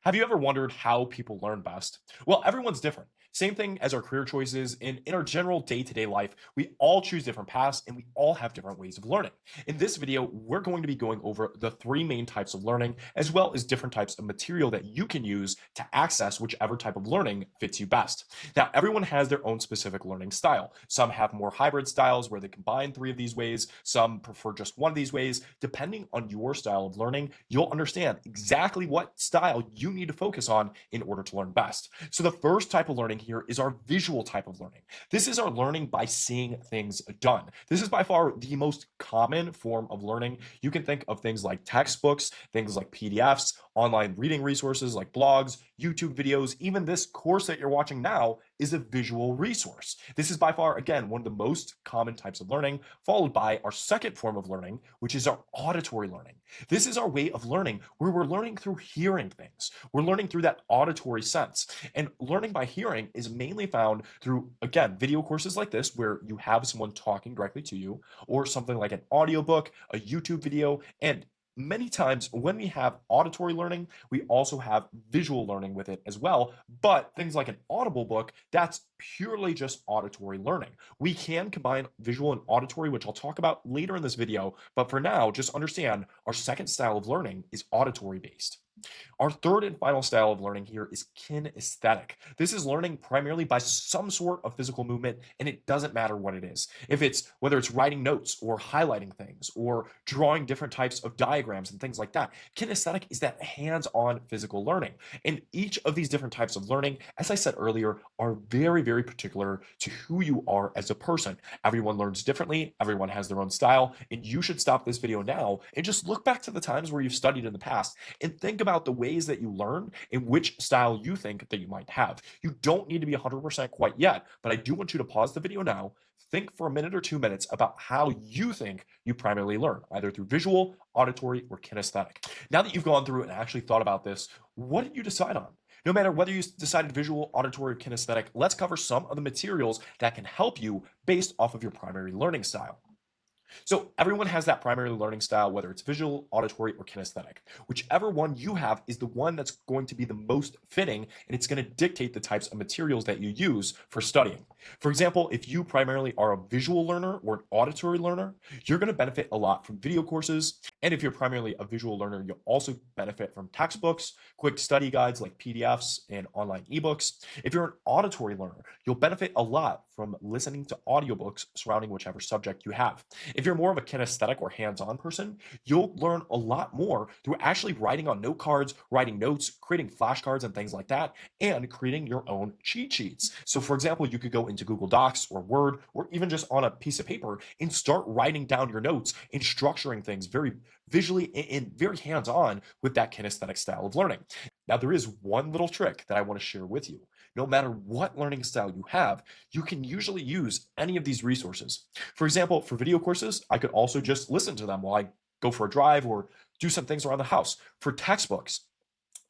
Have you ever wondered how people learn best? Well, everyone's different. Same thing as our career choices. In our general day to day life, we all choose different paths and we all have different ways of learning. In this video, we're going to be going over the three main types of learning, as well as different types of material that you can use to access whichever type of learning fits you best. Now, everyone has their own specific learning style. Some have more hybrid styles where they combine three of these ways, some prefer just one of these ways. Depending on your style of learning, you'll understand exactly what style you need to focus on in order to learn best. So the first type of learning here is our visual type of learning. This is our learning by seeing things done. This is by far the most common form of learning. You can think of things like textbooks, things like PDFs, online reading resources like blogs, YouTube videos. Even this course that you're watching now is a visual resource. This is by far, again, one of the most common types of learning, followed by our second form of learning, which is our auditory learning. This is our way of learning where we're learning through hearing things. We're learning through that auditory sense. And learning by hearing is mainly found through, again, video courses like this, where you have someone talking directly to you, or something like an audiobook, a YouTube video, and many times when we have auditory learning, we also have visual learning with it as well. But things like an audible book, that's purely just auditory learning. We can combine visual and auditory, which I'll talk about later in this video. But for now, just understand our second style of learning is auditory based. Our third and final style of learning here is kinesthetic. This is learning primarily by some sort of physical movement, and it doesn't matter what it is. If it's whether it's writing notes or highlighting things or drawing different types of diagrams and things like that. Kinesthetic is that hands-on physical learning. And each of these different types of learning, as I said earlier, are very, very particular to who you are as a person. Everyone learns differently, everyone has their own style, and you should stop this video now and just look back to the times where you've studied in the past and think about the ways that you learn and which style you think that you might have. You don't need to be 100% quite yet, but I do want you to pause the video now, think for a minute or 2 minutes about how you think you primarily learn, either through visual, auditory, or kinesthetic. Now that you've gone through and actually thought about this, what did you decide on? No matter whether you decided visual, auditory, or kinesthetic, let's cover some of the materials that can help you based off of your primary learning style. So everyone has that primary learning style, whether it's visual, auditory, or kinesthetic. Whichever one you have is the one that's going to be the most fitting, and it's going to dictate the types of materials that you use for studying. For example, if you primarily are a visual learner or an auditory learner, you're going to benefit a lot from video courses. And if you're primarily a visual learner, you'll also benefit from textbooks, quick study guides like PDFs, and online ebooks. If you're an auditory learner, you'll benefit a lot from listening to audiobooks surrounding whichever subject you have. If you're more of a kinesthetic or hands-on person, you'll learn a lot more through actually writing on note cards, writing notes, creating flashcards and things like that, and creating your own cheat sheets. So for example, you could go into Google Docs or Word, or even just on a piece of paper and start writing down your notes and structuring things very visually and very hands-on with that kinesthetic style of learning. Now, there is one little trick that I want to share with you. No matter what learning style you have, you can usually use any of these resources. For example, for video courses, I could also just listen to them while I go for a drive or do some things around the house. For textbooks,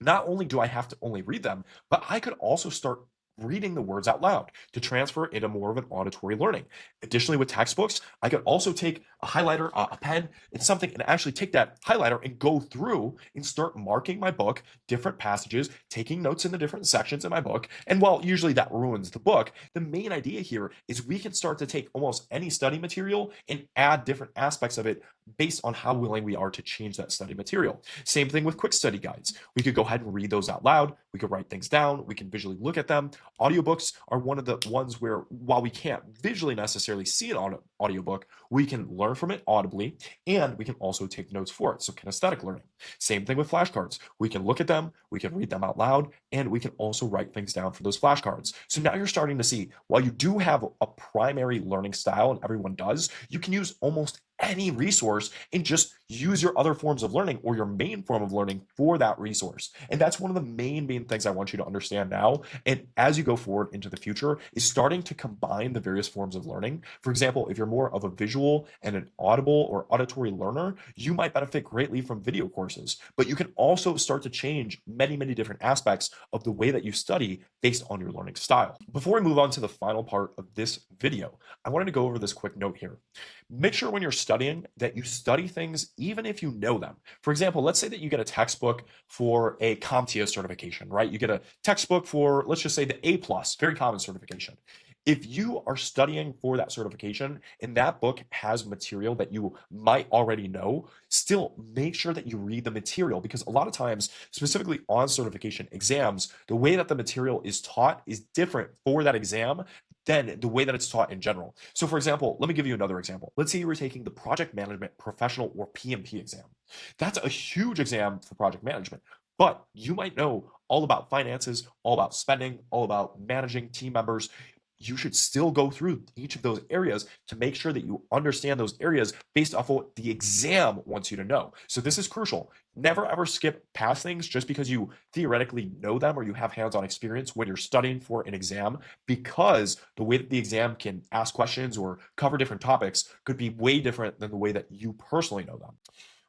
not only do I have to only read them, but I could also start reading the words out loud to transfer into more of an auditory learning. Additionally, with textbooks, I could also take a highlighter, a pen, and something, and actually take that highlighter and go through and start marking my book, different passages, taking notes in the different sections in my book. And while usually that ruins the book, the main idea here is we can start to take almost any study material and add different aspects of it based on how willing we are to change that study material. Same thing with quick study guides. We could go ahead and read those out loud. We could write things down. We can visually look at them. Audiobooks are one of the ones where, while we can't visually necessarily see it on an audiobook, we can learn from it audibly, and we can also take notes for it. So kinesthetic learning. Same thing with flashcards. We can look at them, we can read them out loud, and we can also write things down for those flashcards. So now you're starting to see, while you do have a primary learning style, and everyone does, you can use almost any resource and just use your other forms of learning or your main form of learning for that resource. And that's one of the main things I want you to understand now. And as you go forward into the future, is starting to combine the various forms of learning. For example, if you're you're more of a visual and an audible or auditory learner, you might benefit greatly from video courses. But you can also start to change many, many different aspects of the way that you study based on your learning style. Before we move on to the final part of this video, I wanted to go over this quick note here. Make sure when you're studying that you study things even if you know them. For example, let's say that you get a textbook for a CompTIA certification, right? You get a textbook for, let's just say, the A+, very common certification. If you are studying for that certification and that book has material that you might already know, still make sure that you read the material, because a lot of times, specifically on certification exams, the way that the material is taught is different for that exam than the way that it's taught in general. So for example, let me give you another example. Let's say you were taking the Project Management Professional or PMP exam. That's a huge exam for project management, but you might know all about finances, all about spending, all about managing team members. You should still go through each of those areas to make sure that you understand those areas based off of what the exam wants you to know. So this is crucial. Never ever skip past things just because you theoretically know them or you have hands-on experience when you're studying for an exam, because the way that the exam can ask questions or cover different topics could be way different than the way that you personally know them.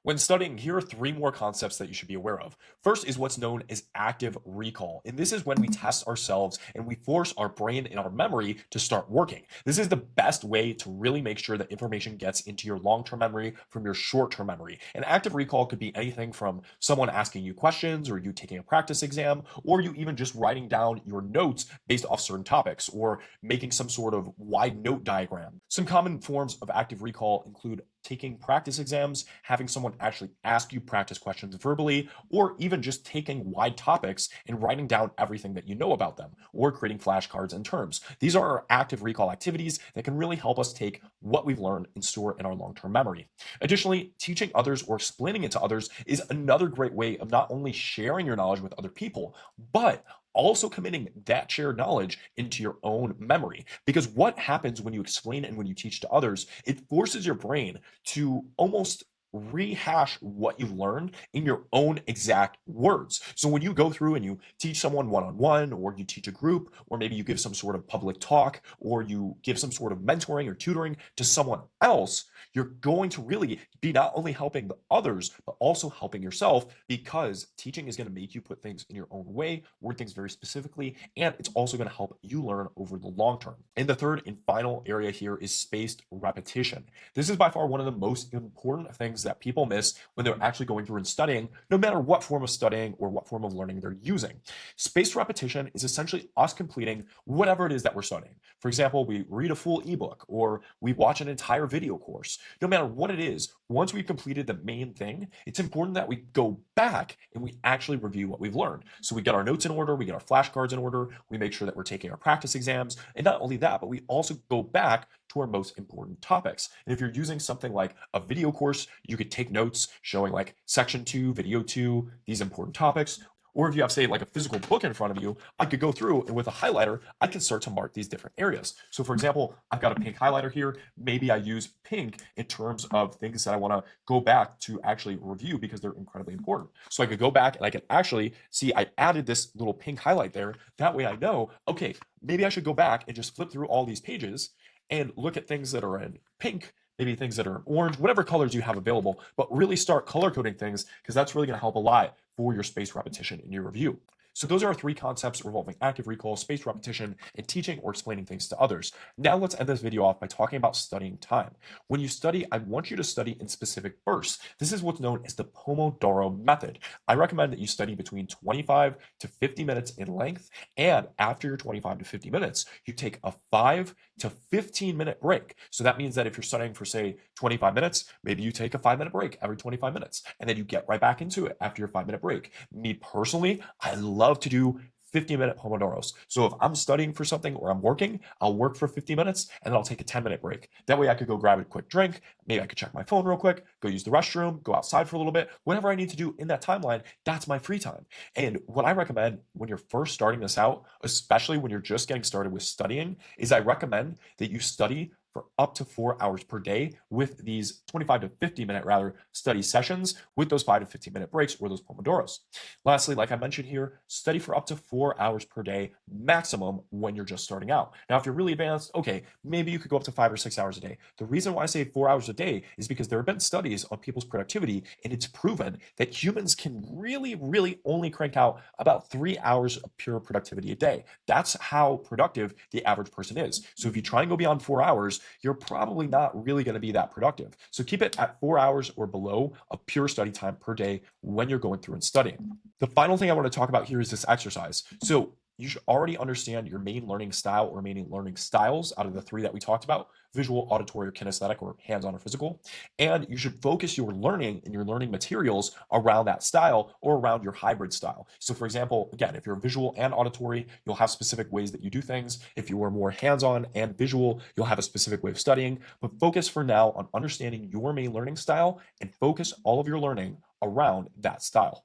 When studying, here are three more concepts that you should be aware of. First is what's known as active recall. And this is when we test ourselves and we force our brain and our memory to start working. This is the best way to really make sure that information gets into your long-term memory from your short-term memory. And active recall could be anything from someone asking you questions, or you taking a practice exam, or you even just writing down your notes based off certain topics, or making some sort of wide note diagram. Some common forms of active recall include taking practice exams, having someone actually ask you practice questions verbally, or even just taking wide topics and writing down everything that you know about them, or creating flashcards and terms. These are our active recall activities that can really help us take what we've learned and store it in our long-term memory. Additionally, teaching others or explaining it to others is another great way of not only sharing your knowledge with other people, but also committing that shared knowledge into your own memory. Because what happens when you explain and when you teach to others, it forces your brain to almost rehash what you've learned in your own exact words. So when you go through and you teach someone one-on-one, or you teach a group, or maybe you give some sort of public talk, or you give some sort of mentoring or tutoring to someone else, you're going to really be not only helping the others, but also helping yourself, because teaching is going to make you put things in your own way, word things very specifically, and it's also going to help you learn over the long term. And the third and final area here is spaced repetition. This is by far one of the most important things that people miss when they're actually going through and studying, no matter what form of studying or what form of learning they're using. Spaced repetition is essentially us completing whatever it is that we're studying. For example, we read a full ebook, or we watch an entire video course. No matter what it is, once we've completed the main thing, it's important that we go back and we actually review what we've learned. So we get our notes in order, we get our flashcards in order, we make sure that we're taking our practice exams, and not only that, but we also go back to our most important topics. And if you're using something like a video course, you could take notes showing like section 2, video 2, these important topics. Or if you have, say, like a physical book in front of you, I could go through and with a highlighter, I can start to mark these different areas. So for example, I've got a pink highlighter here. Maybe I use pink in terms of things that I want to go back to actually review because they're incredibly important. So I could go back and I can actually see I added this little pink highlight there. That way I know, okay, maybe I should go back and just flip through all these pages and look at things that are in pink, maybe things that are in orange, whatever colors you have available, but really start color coding things, because that's really going to help a lot for your spaced repetition in your review. So those are our three concepts revolving active recall, spaced repetition, and teaching or explaining things to others. Now let's end this video off by talking about studying time. When you study, I want you to study in specific bursts. This is what's known as the Pomodoro method. I recommend that you study between 25 to 50 minutes in length, and after your 25 to 50 minutes, you take a 5 to 15-minute break. So that means that if you're studying for, say, 25 minutes, maybe you take a 5-minute break every 25 minutes, and then you get right back into it after your 5-minute break. Me personally, I love to do 50-minute Pomodoros. So if I'm studying for something or I'm working, I'll work for 50 minutes and then I'll take a 10-minute break. That way I could go grab a quick drink. Maybe I could check my phone real quick, go use the restroom, go outside for a little bit. Whatever I need to do in that timeline, that's my free time. And what I recommend when you're first starting this out, especially when you're just getting started with studying, is I recommend that you study for up to 4 hours per day with these 25 to 50 minute rather study sessions with those 5 to 15 minute breaks or those Pomodoros. Lastly, like I mentioned here, study for up to 4 hours per day maximum when you're just starting out. Now, if you're really advanced, okay, maybe you could go up to 5 or 6 hours a day. The reason why I say 4 hours a day is because there have been studies on people's productivity, and it's proven that humans can really only crank out about 3 hours of pure productivity a day. That's how productive the average person is. So if you try and go beyond 4 hours, you're probably not really going to be that productive. So keep it at 4 hours or below of pure study time per day when you're going through and studying. The final thing I want to talk about here is this exercise. So you should already understand your main learning style or main learning styles out of the three that we talked about: visual, auditory, or kinesthetic, or hands-on or physical. And you should focus your learning and your learning materials around that style or around your hybrid style. So for example, again, if you're visual and auditory, you'll have specific ways that you do things. If you are more hands-on and visual, you'll have a specific way of studying. But focus for now on understanding your main learning style and focus all of your learning around that style.